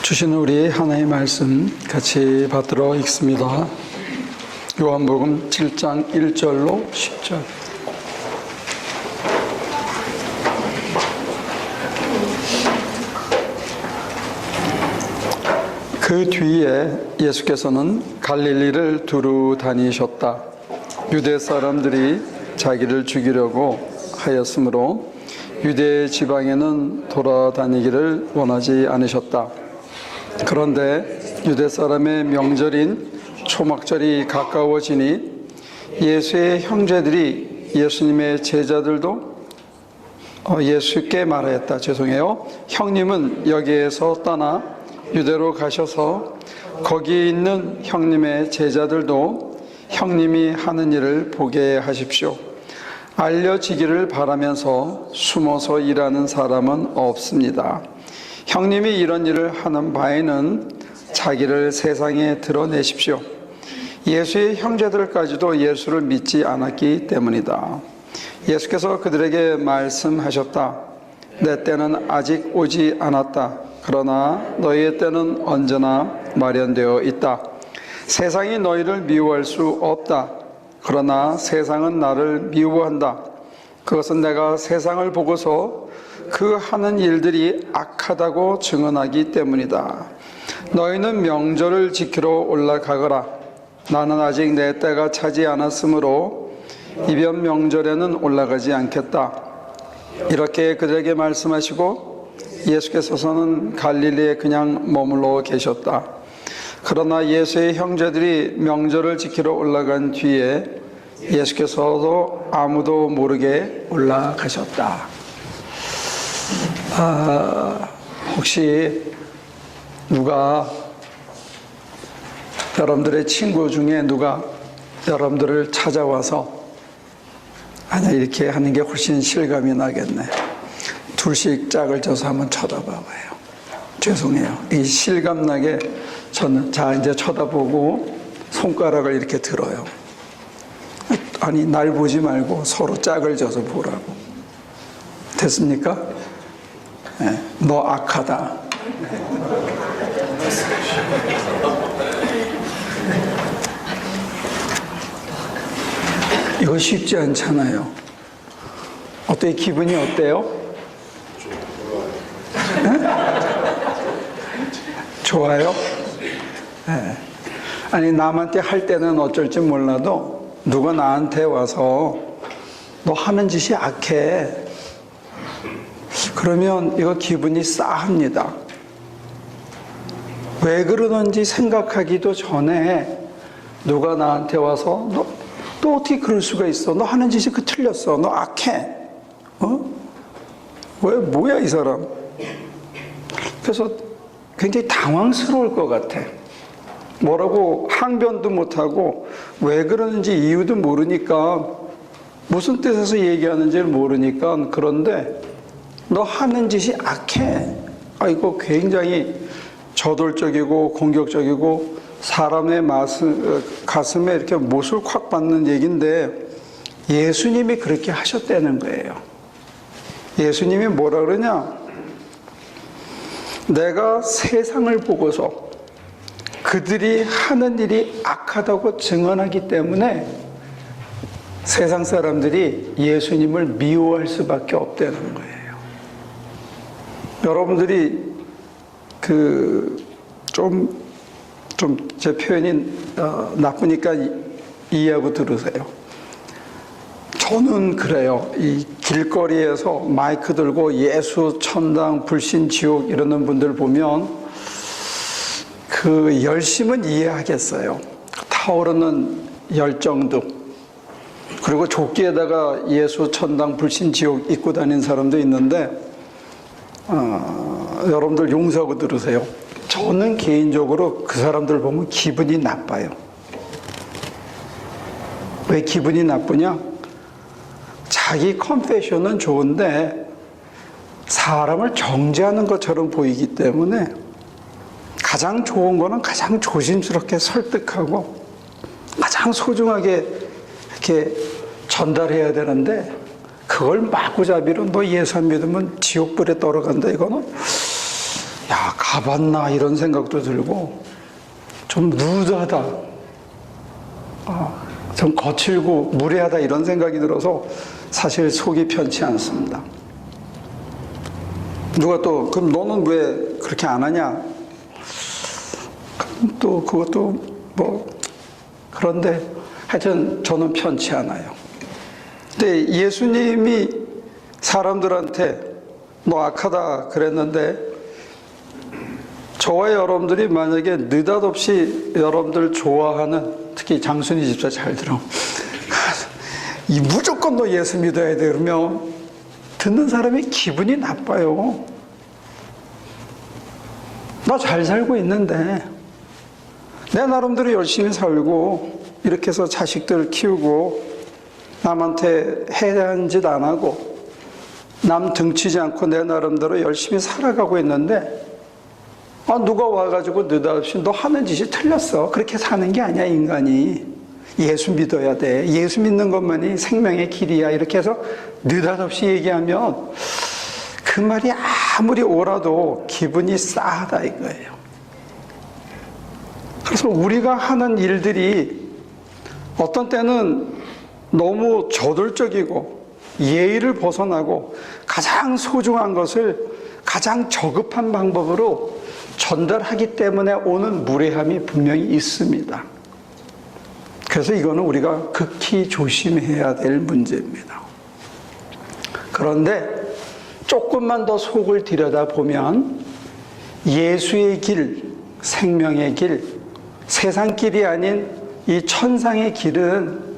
주신 우리 하나님의 말씀 같이 받들어 읽습니다. 요한복음 7장 1절로 10절. 그 뒤에 예수께서는 갈릴리를 두루 다니셨다. 유대 사람들이 자기를 죽이려고 하였으므로 유대 지방에는 돌아다니기를 원하지 않으셨다. 그런데 유대 사람의 명절인 초막절이 가까워지니 예수의 형제들이 예수님의 제자들도 예수께 말하였다. 형님은 여기에서 떠나 유대로 가셔서 거기 있는 형님의 제자들도 형님이 하는 일을 보게 하십시오. 알려지기를 바라면서 숨어서 일하는 사람은 없습니다. 형님이 이런 일을 하는 바에는 자기를 세상에 드러내십시오. 예수의 형제들까지도 예수를 믿지 않았기 때문이다. 예수께서 그들에게 말씀하셨다. 내 때는 아직 오지 않았다. 그러나 너희의 때는 언제나 마련되어 있다. 세상이 너희를 미워할 수 없다. 그러나 세상은 나를 미워한다. 그것은 내가 세상을 보고서 그 하는 일들이 악하다고 증언하기 때문이다. 너희는 명절을 지키러 올라가거라. 나는 아직 내 때가 차지 않았으므로 이번 명절에는 올라가지 않겠다. 이렇게 그들에게 말씀하시고 예수께서는 갈릴리에 그냥 머물러 계셨다. 그러나 예수의 형제들이 명절을 지키러 올라간 뒤에 예수께서도 아무도 모르게 올라가셨다. 혹시 누가 여러분들의 친구 중에 누가 여러분들을 찾아와서 아니 이렇게 하는 게 훨씬 실감이 나겠네. 둘씩 짝을 져서 한번 쳐다봐봐요. 죄송해요. 이 실감나게 저는 이제 쳐다보고 손가락을 이렇게 들어요. 아니 날 보지 말고 서로 짝을 져서 보라고. 됐습니까? 네, 너 악하다. 이거 쉽지 않잖아요. 어때 기분이 어때요? 네? 좋아요? 네. 아니 남한테 할 때는 어쩔지 몰라도 누가 나한테 와서 너 하는 짓이 악해. 그러면 이거 기분이 싸합니다. 왜 그러는지 생각하기도 전에 누가 나한테 와서 너 어떻게 그럴 수가 있어? 너 하는 짓이 틀렸어. 너 악해. 뭐야 이 사람. 그래서 굉장히 당황스러울 것 같아. 뭐라고 항변도 못하고 왜 그러는지 이유도 모르니까 무슨 뜻에서 얘기하는지를 모르니까 그런데 너 하는 짓이 악해. 이거 굉장히 저돌적이고 공격적이고 사람의 가슴에 이렇게 못을 콱 박는 얘기인데 예수님이 그렇게 하셨다는 거예요. 예수님이 뭐라 그러냐? 내가 세상을 보고서 그들이 하는 일이 악하다고 증언하기 때문에 세상 사람들이 예수님을 미워할 수밖에 없다는 거예요. 여러분들이 제 표현이 나쁘니까 이해하고 들으세요. 저는 그래요. 이 길거리에서 마이크 들고 예수, 천당, 불신, 지옥 이러는 분들 보면 그 열심은 이해하겠어요. 타오르는 열정도. 그리고 조끼에다가 예수, 천당, 불신, 지옥 입고 다니는 사람도 있는데 여러분들 용서하고 들으세요. 저는 개인적으로 그 사람들 보면 기분이 나빠요. 왜 기분이 나쁘냐? 자기 컨페션은 좋은데 사람을 정죄하는 것처럼 보이기 때문에 가장 좋은 거는 가장 조심스럽게 설득하고 가장 소중하게 이렇게 전달해야 되는데 그걸 마구잡이로 너 예수 안 믿으면 지옥불에 떨어간다. 이거는 야, 가봤나 이런 생각도 들고 좀 루드하다, 좀 거칠고 무례하다 이런 생각이 들어서 사실 속이 편치 않습니다. 누가 또 그럼 너는 왜 그렇게 안 하냐? 또 그것도 뭐 그런데 하여튼 저는 편치 않아요. 근데 예수님이 사람들한테 너 악하다 그랬는데 저와 여러분들이 만약에 느닷없이 여러분들 좋아하는, 특히 장순이 집사 잘 들어, 이 무조건 너 예수 믿어야 돼 그러면 듣는 사람이 기분이 나빠요. 나 잘 살고 있는데 내 나름대로 열심히 살고 이렇게 해서 자식들 키우고 남한테 해야 짓 안 하고 남 등치지 않고 내 나름대로 열심히 살아가고 있는데 누가 와가지고 느닷없이 너 하는 짓이 틀렸어. 그렇게 사는 게 아니야 인간이. 예수 믿어야 돼. 예수 믿는 것만이 생명의 길이야. 이렇게 해서 느닷없이 얘기하면 그 말이 아무리 옳아도 기분이 싸하다 이거예요. 그래서 우리가 하는 일들이 어떤 때는 너무 저돌적이고 예의를 벗어나고 가장 소중한 것을 가장 저급한 방법으로 전달하기 때문에 오는 무례함이 분명히 있습니다. 그래서 이거는 우리가 극히 조심해야 될 문제입니다. 그런데 조금만 더 속을 들여다보면 예수의 길, 생명의 길, 세상 길이 아닌 이 천상의 길은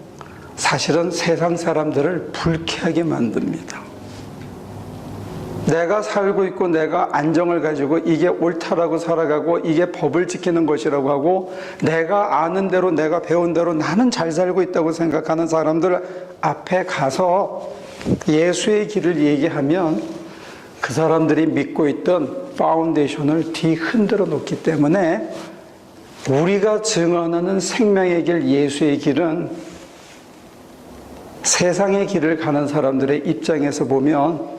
사실은 세상 사람들을 불쾌하게 만듭니다. 내가 살고 있고 내가 안정을 가지고 이게 옳다라고 살아가고 이게 법을 지키는 것이라고 하고 내가 아는 대로 내가 배운 대로 나는 잘 살고 있다고 생각하는 사람들 앞에 가서 예수의 길을 얘기하면 그 사람들이 믿고 있던 파운데이션을 뒤흔들어 놓기 때문에 우리가 증언하는 생명의 길, 예수의 길은 세상의 길을 가는 사람들의 입장에서 보면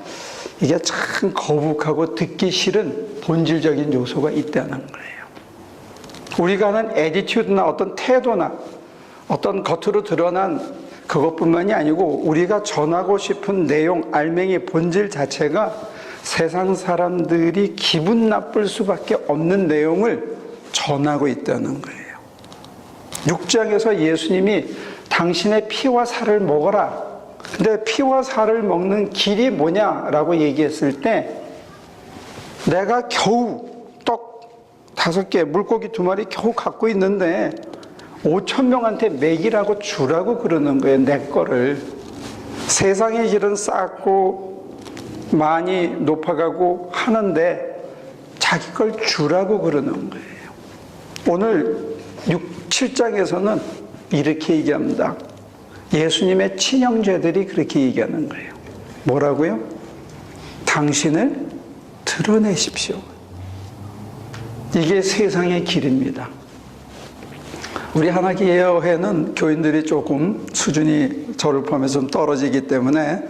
이게 참 거북하고 듣기 싫은 본질적인 요소가 있다는 거예요. 우리가 하는 애티튜드나 어떤 태도나 어떤 겉으로 드러난 그것뿐만이 아니고 우리가 전하고 싶은 내용, 알맹이 본질 자체가 세상 사람들이 기분 나쁠 수밖에 없는 내용을 전하고 있다는 거예요. 6장에서 예수님이 당신의 피와 살을 먹어라. 근데 피와 살을 먹는 길이 뭐냐라고 얘기했을 때 내가 겨우 떡 5개, 물고기 2마리 겨우 갖고 있는데 5,000명한테 먹이라고 주라고 그러는 거예요. 내 거를. 세상의 길은 쌓고 많이 높아가고 하는데 자기 걸 주라고 그러는 거예요. 오늘 7장에서는 이렇게 얘기합니다. 예수님의 친형제들이 그렇게 얘기하는 거예요. 뭐라고요? 당신을 드러내십시오. 이게 세상의 길입니다. 우리 하나교회는 교인들이 조금 수준이 저를 포함해서 좀 떨어지기 때문에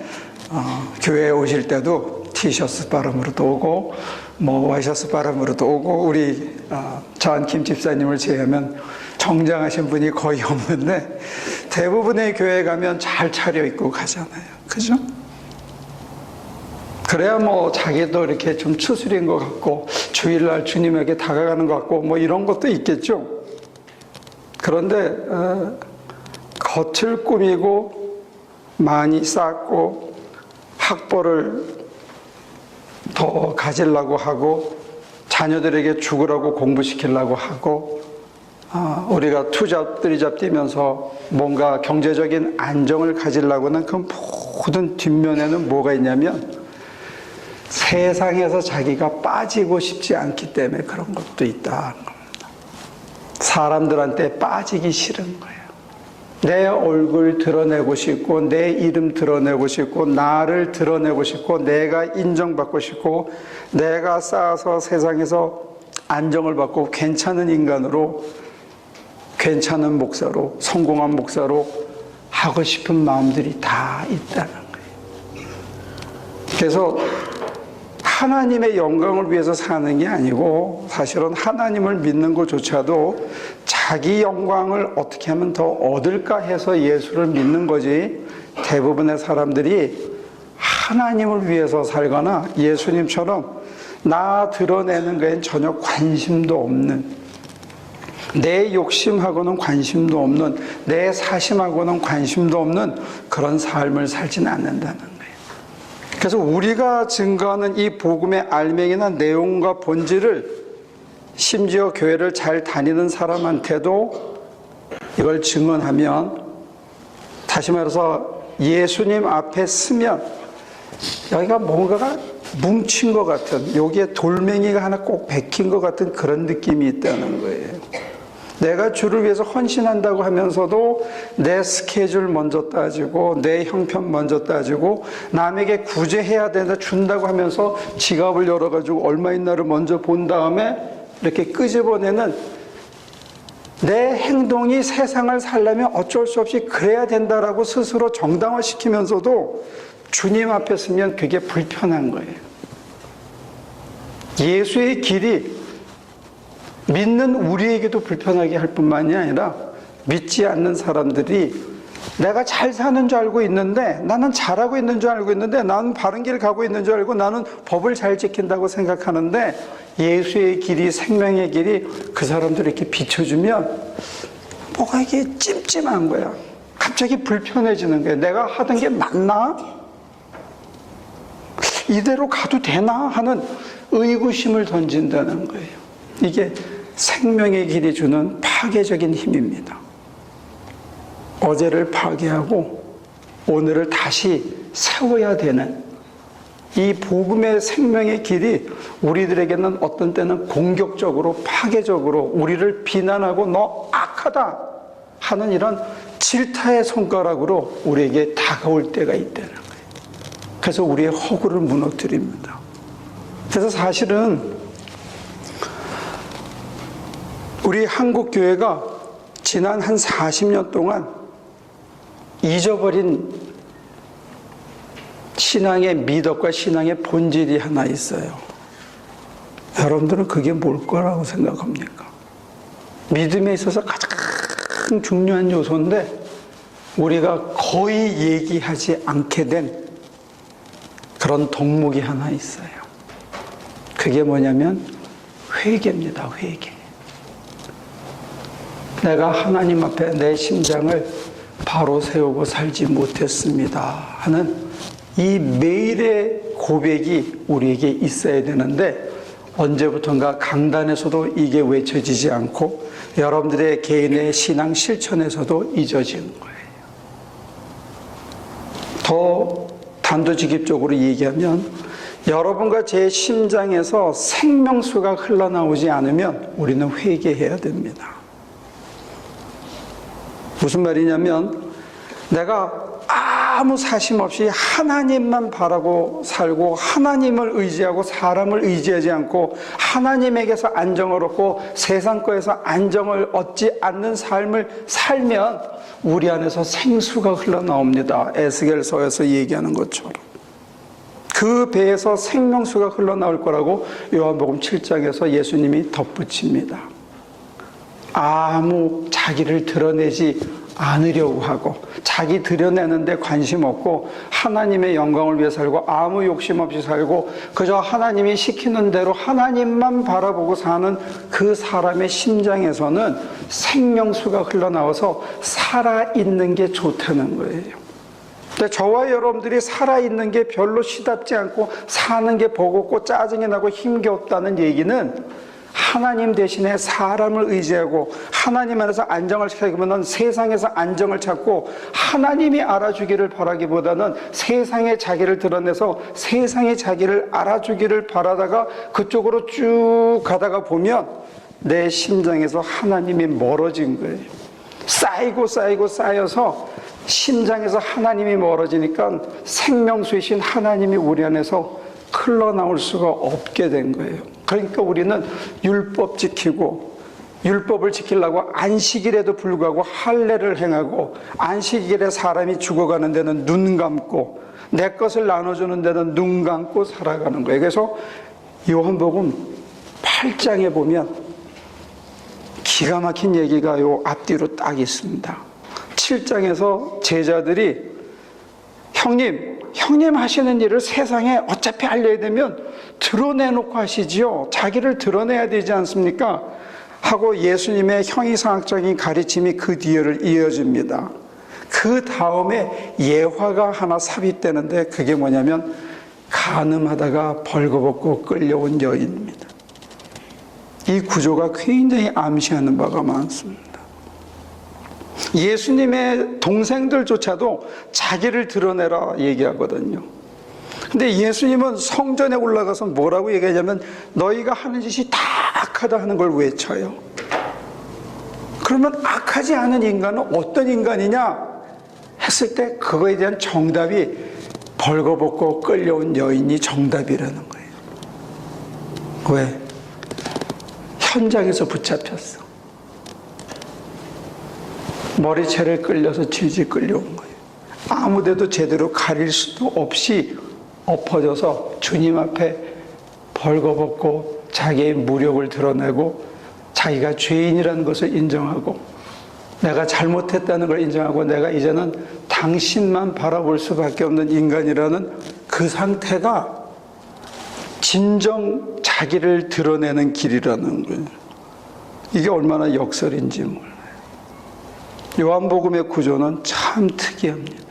교회에 오실 때도 티셔츠 바람으로도 오고 뭐 와이셔츠 바람으로도 오고 우리 전김 집사님을 제외하면 정장하신 분이 거의 없는데 대부분의 교회에 가면 잘 차려입고 가잖아요. 그죠? 그래야 뭐 자기도 이렇게 좀 추스린 것 같고 주일날 주님에게 다가가는 것 같고 뭐 이런 것도 있겠죠. 그런데 겉을 꾸미고 많이 쌓고 학벌을 더 가지려고 하고 자녀들에게 죽으라고 공부시키려고 하고 우리가 투잡, 쓰리잡 뛰면서 뭔가 경제적인 안정을 가지려고 하는 그 모든 뒷면에는 뭐가 있냐면 세상에서 자기가 빠지고 싶지 않기 때문에 그런 것도 있다는 겁니다. 사람들한테 빠지기 싫은 거예요. 내 얼굴 드러내고 싶고 내 이름 드러내고 싶고 나를 드러내고 싶고 내가 인정받고 싶고 내가 쌓아서 세상에서 안정을 받고 괜찮은 인간으로 괜찮은 목사로 성공한 목사로 하고 싶은 마음들이 다 있다는 거예요. 그래서 하나님의 영광을 위해서 사는 게 아니고 사실은 하나님을 믿는 것조차도 자기 영광을 어떻게 하면 더 얻을까 해서 예수를 믿는 거지, 대부분의 사람들이 하나님을 위해서 살거나 예수님처럼 나 드러내는 거엔 전혀 관심도 없는, 내 욕심하고는 관심도 없는, 내 사심하고는 관심도 없는 그런 삶을 살지는 않는다는 거예요. 그래서 우리가 증거하는 이 복음의 알맹이나 내용과 본질을 심지어 교회를 잘 다니는 사람한테도 이걸 증언하면, 다시 말해서 예수님 앞에 서면 여기가 뭔가가 뭉친 것 같은, 여기에 돌멩이가 하나 꼭 박힌 것 같은 그런 느낌이 있다는 거예요. 내가 주를 위해서 헌신한다고 하면서도 내 스케줄 먼저 따지고 내 형편 먼저 따지고 남에게 구제해야 된다 준다고 하면서 지갑을 열어가지고 얼마 있나를 먼저 본 다음에 이렇게 끄집어내는 내 행동이 세상을 살려면 어쩔 수 없이 그래야 된다라고 스스로 정당화시키면서도 주님 앞에 서면 그게 불편한 거예요. 예수의 길이 믿는 우리에게도 불편하게 할 뿐만이 아니라 믿지 않는 사람들이 내가 잘 사는 줄 알고 있는데, 나는 잘하고 있는 줄 알고 있는데, 나는 바른 길 가고 있는 줄 알고 나는 법을 잘 지킨다고 생각하는데 예수의 길이, 생명의 길이 그 사람들을 이렇게 비춰주면 뭐가 이게 찜찜한 거야. 갑자기 불편해지는 거야. 내가 하던 게 맞나? 이대로 가도 되나? 하는 의구심을 던진다는 거예요. 이게 생명의 길이 주는 파괴적인 힘입니다. 어제를 파괴하고 오늘을 다시 세워야 되는 이 복음의 생명의 길이 우리들에게는 어떤 때는 공격적으로, 파괴적으로 우리를 비난하고 너 악하다 하는 이런 질타의 손가락으로 우리에게 다가올 때가 있다는 거예요. 그래서 우리의 허구를 무너뜨립니다. 그래서 사실은 우리 한국 교회가 지난 한 40년 동안 잊어버린 신앙의 미덕과 신앙의 본질이 하나 있어요. 여러분들은 그게 뭘 거라고 생각합니까? 믿음에 있어서 가장 중요한 요소인데 우리가 거의 얘기하지 않게 된 그런 덕목이 하나 있어요. 그게 뭐냐면 회개입니다. 회개. 내가 하나님 앞에 내 심장을 바로 세우고 살지 못했습니다 하는 이 매일의 고백이 우리에게 있어야 되는데, 언제부턴가 강단에서도 이게 외쳐지지 않고 여러분들의 개인의 신앙 실천에서도 잊어지는 거예요. 더 단도직입적으로 얘기하면 여러분과 제 심장에서 생명수가 흘러나오지 않으면 우리는 회개해야 됩니다. 무슨 말이냐면 내가 아무 사심 없이 하나님만 바라고 살고 하나님을 의지하고 사람을 의지하지 않고 하나님에게서 안정을 얻고 세상 거에서 안정을 얻지 않는 삶을 살면 우리 안에서 생수가 흘러나옵니다. 에스겔서에서 얘기하는 것처럼. 그 배에서 생명수가 흘러나올 거라고 요한복음 7장에서 예수님이 덧붙입니다. 아무 자기를 드러내지 않으려고 하고 자기 드러내는데 관심 없고 하나님의 영광을 위해 살고 아무 욕심 없이 살고 그저 하나님이 시키는 대로 하나님만 바라보고 사는 그 사람의 심장에서는 생명수가 흘러나와서 살아있는 게 좋다는 거예요. 근데 저와 여러분들이 살아있는 게 별로 시답지 않고 사는 게 버겁고 짜증이 나고 힘겹다는 얘기는 하나님 대신에 사람을 의지하고 하나님 안에서 안정을 찾으면 세상에서 안정을 찾고 하나님이 알아주기를 바라기보다는 세상에 자기를 드러내서 세상에 자기를 알아주기를 바라다가 그쪽으로 쭉 가다가 보면 내 심장에서 하나님이 멀어진 거예요. 쌓이고 쌓여서 심장에서 하나님이 멀어지니까 생명수이신 하나님이 우리 안에서 흘러나올 수가 없게 된 거예요. 그러니까 우리는 율법 지키고 율법을 지키려고 안식일에도 불구하고 할례를 행하고 안식일에 사람이 죽어가는 데는 눈 감고 내 것을 나눠주는 데는 눈 감고 살아가는 거예요. 그래서 요한복음 8장에 보면 기가 막힌 얘기가 요 앞뒤로 딱 있습니다. 7장에서 제자들이 형님 하시는 일을 세상에 어차피 알려야 되면 드러내놓고 하시지요. 자기를 드러내야 되지 않습니까? 하고 예수님의 형이상학적인 가르침이 그 뒤를 이어집니다. 그 다음에 예화가 하나 삽입되는데 그게 뭐냐면 간음하다가 벌거벗고 끌려온 여인입니다. 이 구조가 굉장히 암시하는 바가 많습니다. 예수님의 동생들조차도 자기를 드러내라 얘기하거든요. 근데 예수님은 성전에 올라가서 뭐라고 얘기하냐면 너희가 하는 짓이 다 악하다 하는 걸 외쳐요. 그러면 악하지 않은 인간은 어떤 인간이냐 했을 때 그거에 대한 정답이 벌거벗고 끌려온 여인이 정답이라는 거예요. 왜? 현장에서 붙잡혔어. 머리채를 끌려서 질질 끌려온 거예요. 아무데도 제대로 가릴 수도 없이 엎어져서 주님 앞에 벌거벗고 자기의 무력을 드러내고 자기가 죄인이라는 것을 인정하고 내가 잘못했다는 걸 인정하고 내가 이제는 당신만 바라볼 수밖에 없는 인간이라는 그 상태가 진정 자기를 드러내는 길이라는 거예요. 이게 얼마나 역설인지 몰라요. 요한복음의 구조는 참 특이합니다.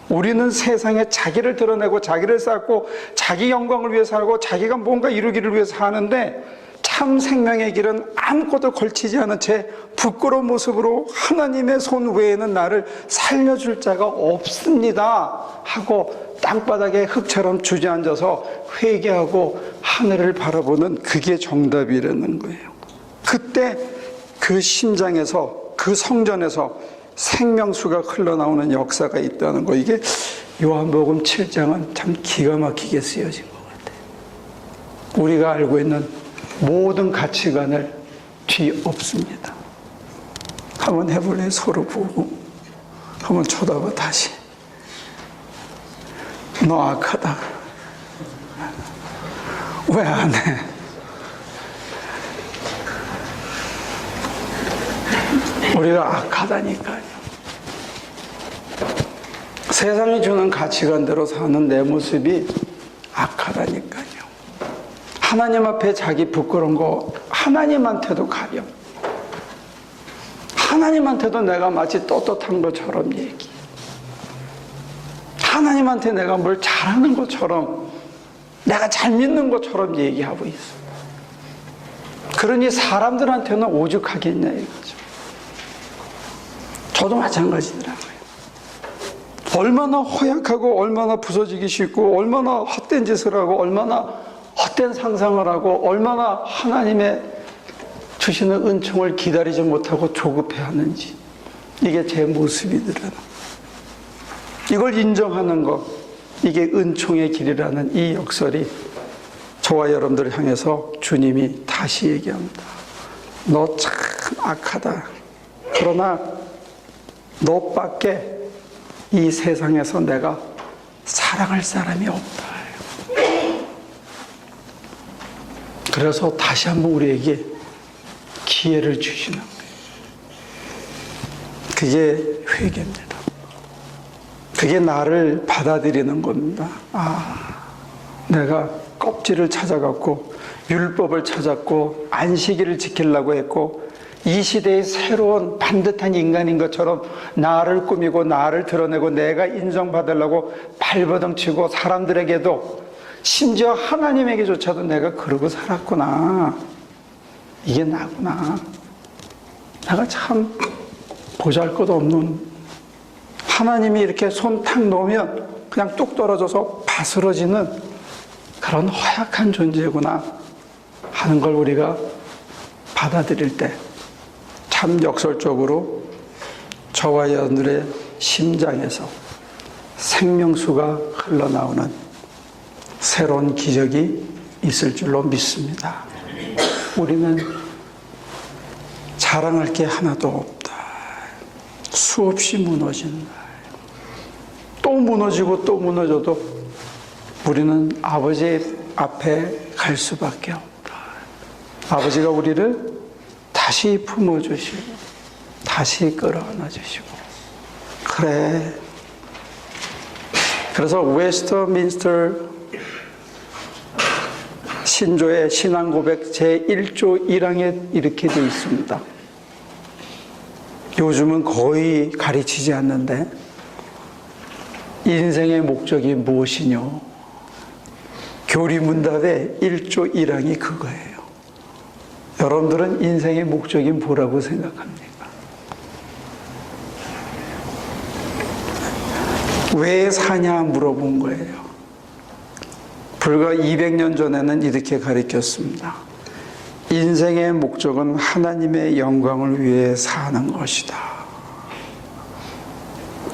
우리는 세상에 자기를 드러내고 자기를 쌓고 자기 영광을 위해 살고 자기가 뭔가 이루기를 위해서 사는데 참 생명의 길은 아무것도 걸치지 않은 채 부끄러운 모습으로 하나님의 손 외에는 나를 살려줄 자가 없습니다 하고 땅바닥에 흙처럼 주저앉아서 회개하고 하늘을 바라보는 그게 정답이라는 거예요. 그때 그 심장에서 그 성전에서 생명수가 흘러나오는 역사가 있다는 거, 이게 요한복음 7장은 참 기가 막히게 쓰여진 것 같아요. 우리가 알고 있는 모든 가치관을 뒤엎습니다. 한번 해볼래? 서로 보고 한번 쳐다봐. 다시 너 악하다. 왜 안 해? 우리가 악하다니까요. 세상이 주는 가치관대로 사는 내 모습이 악하다니까요. 하나님 앞에 자기 부끄러운 거 하나님한테도 가려. 하나님한테도 내가 마치 떳떳한 것처럼 얘기. 하나님한테 내가 뭘 잘하는 것처럼, 내가 잘 믿는 것처럼 얘기하고 있어. 그러니 사람들한테는 오죽하겠냐 이거죠. 저도 마찬가지더라고요. 얼마나 허약하고 얼마나 부서지기 쉽고 얼마나 헛된 짓을 하고 얼마나 헛된 상상을 하고 얼마나 하나님의 주시는 은총을 기다리지 못하고 조급해하는지, 이게 제 모습이더라고요. 이걸 인정하는 것, 이게 은총의 길이라는 이 역설이 저와 여러분들을 향해서 주님이 다시 얘기합니다. 너 참 악하다. 그러나 너밖에 이 세상에서 내가 사랑할 사람이 없다. 그래서 다시 한번 우리에게 기회를 주시는 거예요. 그게 회개입니다. 그게 나를 받아들이는 겁니다. 내가 껍질을 찾아갔고 율법을 찾았고 안식일을 지키려고 했고 이 시대의 새로운 반듯한 인간인 것처럼 나를 꾸미고 나를 드러내고 내가 인정받으려고 발버둥치고 사람들에게도 심지어 하나님에게조차도 내가 그러고 살았구나. 이게 나구나. 내가 참 보잘것없는, 하나님이 이렇게 손 탁 놓으면 그냥 뚝 떨어져서 바스러지는 그런 허약한 존재구나 하는 걸 우리가 받아들일 때 참 역설적으로 저와 여러분들의 심장에서 생명수가 흘러나오는 새로운 기적이 있을 줄로 믿습니다. 우리는 자랑할 게 하나도 없다. 수없이 무너진다. 또 무너지고 또 무너져도 우리는 아버지 앞에 갈 수밖에 없다. 아버지가 우리를 다시 품어주시고 다시 끌어안아 주시고. 그래. 그래서 웨스터민스터 신조의 신앙고백 제1조 1항에 이렇게 되어 있습니다. 요즘은 거의 가르치지 않는데, 인생의 목적이 무엇이뇨? 교리문답의 1조 1항이 그거예요. 여러분들은 인생의 목적이 뭐라고 생각합니까? 왜 사냐 물어본 거예요. 불과 200년 전에는 이렇게 가르쳤습니다. 인생의 목적은 하나님의 영광을 위해 사는 것이다.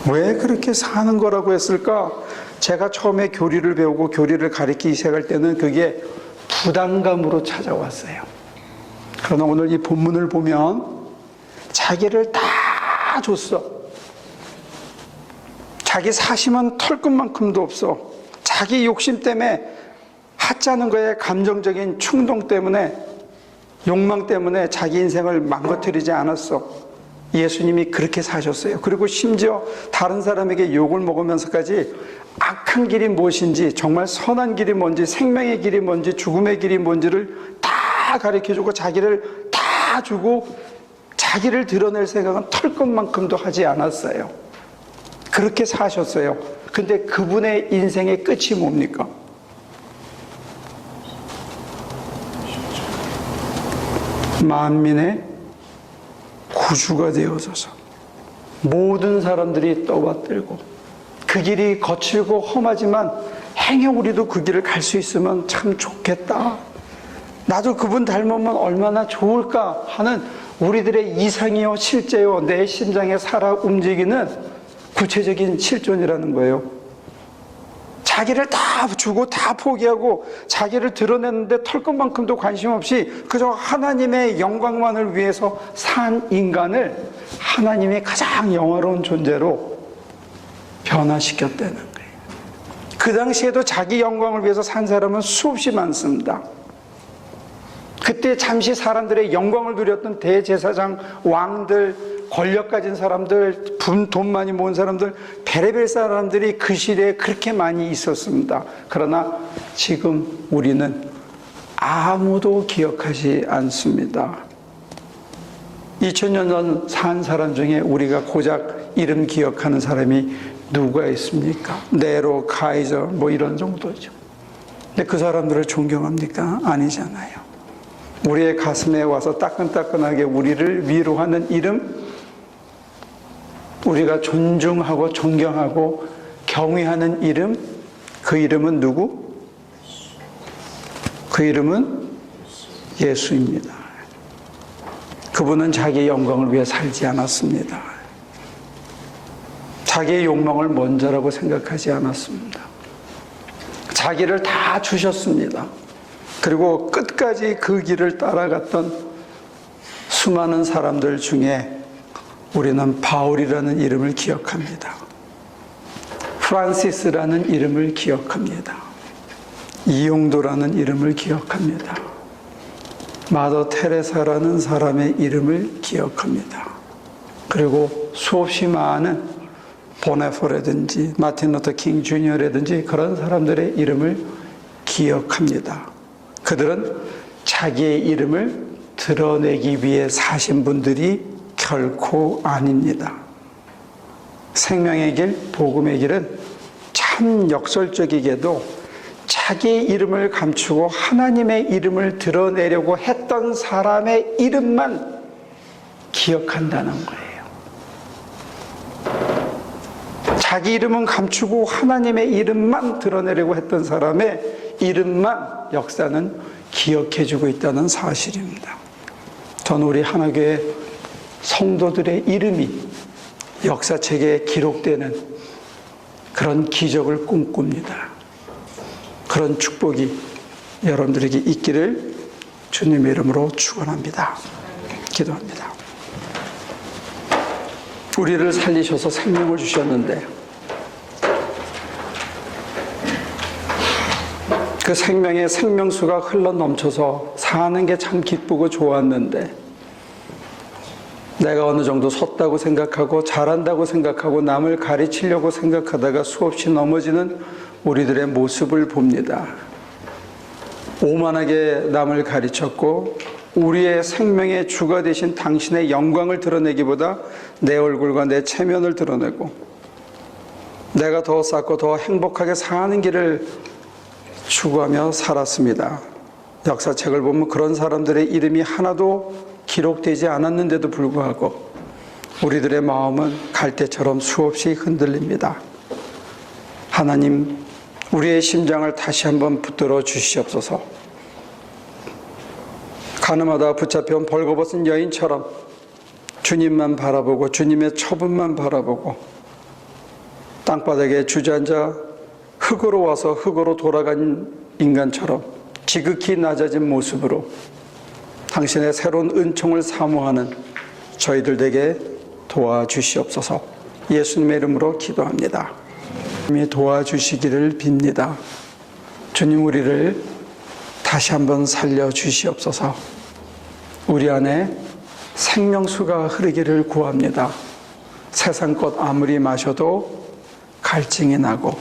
왜 그렇게 사는 거라고 했을까? 제가 처음에 교리를 배우고 교리를 가르치기 시작할 때는 그게 부담감으로 찾아왔어요. 그러나 오늘 이 본문을 보면 자기를 다 줬어. 자기 사심은 털끝만큼도 없어. 자기 욕심 때문에, 하찮은 거에 감정적인 충동 때문에, 욕망 때문에 자기 인생을 망가뜨리지 않았어. 예수님이 그렇게 사셨어요. 그리고 심지어 다른 사람에게 욕을 먹으면서까지 악한 길이 무엇인지, 정말 선한 길이 뭔지, 생명의 길이 뭔지, 죽음의 길이 뭔지를 다 가르쳐주고 자기를 다 주고 자기를 드러낼 생각은 털것만큼도 하지 않았어요. 그렇게 사셨어요. 근데 그분의 인생의 끝이 뭡니까? 만민의 구주가 되어서서 모든 사람들이 떠받들고, 그 길이 거칠고 험하지만 행여 우리도 그 길을 갈 수 있으면 참 좋겠다, 나도 그분 닮으면 얼마나 좋을까 하는 우리들의 이상이요 실제요 내 심장에 살아 움직이는 구체적인 실존이라는 거예요. 자기를 다 주고 다 포기하고 자기를 드러냈는데 털것만큼도 관심 없이 그저 하나님의 영광만을 위해서 산 인간을 하나님의 가장 영화로운 존재로 변화시켰다는 거예요. 그 당시에도 자기 영광을 위해서 산 사람은 수없이 많습니다. 그때 잠시 사람들의 영광을 누렸던 대제사장, 왕들, 권력 가진 사람들, 돈 많이 모은 사람들, 베레벨 사람들이 그 시대에 그렇게 많이 있었습니다. 그러나 지금 우리는 아무도 기억하지 않습니다. 2000년 전 산 사람 중에 우리가 고작 이름 기억하는 사람이 누가 있습니까? 네로, 카이저 뭐 이런 정도죠. 근데 그 사람들을 존경합니까? 아니잖아요. 우리의 가슴에 와서 따끈따끈하게 우리를 위로하는 이름, 우리가 존중하고 존경하고 경외하는 이름, 그 이름은 누구? 그 이름은 예수입니다. 그분은 자기의 영광을 위해 살지 않았습니다. 자기의 욕망을 먼저라고 생각하지 않았습니다. 자기를 다 주셨습니다. 그리고 끝까지 그 길을 따라갔던 수많은 사람들 중에 우리는 바울이라는 이름을 기억합니다. 프란시스라는 이름을 기억합니다. 이용도라는 이름을 기억합니다. 마더 테레사라는 사람의 이름을 기억합니다. 그리고 수없이 많은 보네포라든지 마틴 루터 킹 주니어라든지 그런 사람들의 이름을 기억합니다. 그들은 자기의 이름을 드러내기 위해 사신 분들이 결코 아닙니다. 생명의 길, 복음의 길은 참 역설적이게도 자기의 이름을 감추고 하나님의 이름을 드러내려고 했던 사람의 이름만 기억한다는 거예요. 자기 이름은 감추고 하나님의 이름만 드러내려고 했던 사람의 이름만 역사는 기억해주고 있다는 사실입니다. 전 우리 하나교회 성도들의 이름이 역사책에 기록되는 그런 기적을 꿈꿉니다. 그런 축복이 여러분들에게 있기를 주님의 이름으로 축원합니다. 기도합니다. 우리를 살리셔서 생명을 주셨는데 그 생명의 생명수가 흘러 넘쳐서 사는 게 참 기쁘고 좋았는데 내가 어느 정도 섰다고 생각하고 잘한다고 생각하고 남을 가르치려고 생각하다가 수없이 넘어지는 우리들의 모습을 봅니다. 오만하게 남을 가르쳤고 우리의 생명의 주가 되신 당신의 영광을 드러내기보다 내 얼굴과 내 체면을 드러내고 내가 더 쌓고 더 행복하게 사는 길을 추구하며 살았습니다. 역사책을 보면 그런 사람들의 이름이 하나도 기록되지 않았는데도 불구하고 우리들의 마음은 갈대처럼 수없이 흔들립니다. 하나님, 우리의 심장을 다시 한번 붙들어 주시옵소서. 가늠하다 붙잡혀온 벌거벗은 여인처럼 주님만 바라보고 주님의 처분만 바라보고 땅바닥에 주저앉아 흙으로 와서 흙으로 돌아간 인간처럼 지극히 낮아진 모습으로 당신의 새로운 은총을 사모하는 저희들 되게 도와주시옵소서. 예수님의 이름으로 기도합니다. 주님이 도와주시기를 빕니다. 주님, 우리를 다시 한번 살려주시옵소서. 우리 안에 생명수가 흐르기를 구합니다. 세상 것 아무리 마셔도 갈증이 나고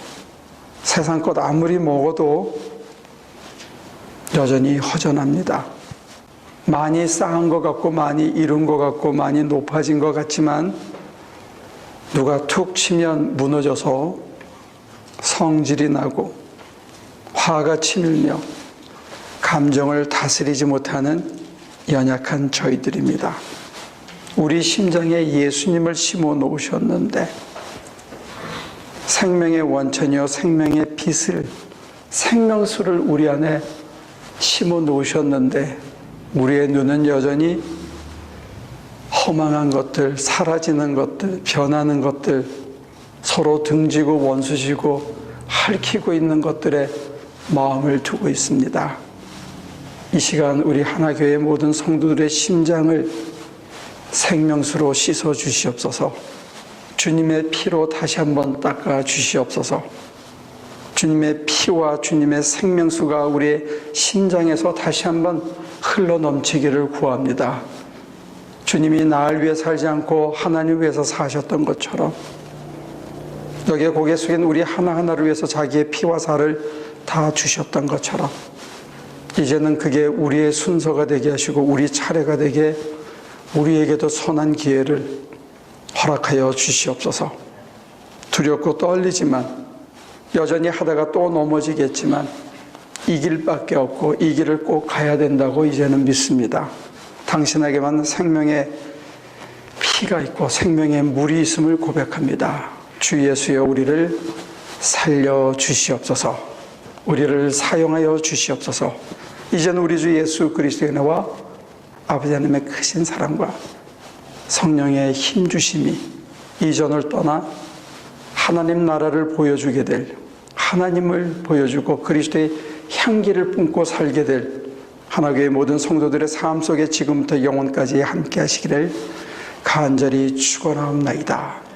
세상 것 아무리 먹어도 여전히 허전합니다. 많이 쌓은 것 같고 많이 이룬 것 같고 많이 높아진 것 같지만 누가 툭 치면 무너져서 성질이 나고 화가 치밀며 감정을 다스리지 못하는 연약한 저희들입니다. 우리 심장에 예수님을 심어 놓으셨는데 생명의 원천이요 생명의 빛을 생명수를 우리 안에 심어 놓으셨는데 우리의 눈은 여전히 허망한 것들, 사라지는 것들, 변하는 것들, 서로 등지고 원수지고 핥히고 있는 것들에 마음을 두고 있습니다. 이 시간 우리 하나교회 모든 성도들의 심장을 생명수로 씻어 주시옵소서. 주님의 피로 다시 한번 닦아 주시옵소서. 주님의 피와 주님의 생명수가 우리의 심장에서 다시 한번 흘러 넘치기를 구합니다. 주님이 나를 위해 살지 않고 하나님 위해서 사셨던 것처럼 여기에 고개 숙인 우리 하나하나를 위해서 자기의 피와 살을 다 주셨던 것처럼 이제는 그게 우리의 순서가 되게 하시고 우리 차례가 되게 우리에게도 선한 기회를 허락하여 주시옵소서. 두렵고 떨리지만 여전히 하다가 또 넘어지겠지만 이 길밖에 없고 이 길을 꼭 가야 된다고 이제는 믿습니다. 당신에게만 생명의 피가 있고 생명의 물이 있음을 고백합니다. 주 예수여, 우리를 살려 주시옵소서. 우리를 사용하여 주시옵소서. 이제는 우리 주 예수 그리스도의 은혜와 아버지 하나님의 크신 사랑과 성령의 힘주심이 이전을 떠나 하나님 나라를 보여주게 될, 하나님을 보여주고 그리스도의 향기를 뿜고 살게 될 하나교회 모든 성도들의 삶 속에 지금부터 영원까지 함께 하시기를 간절히 축원하옵나이다.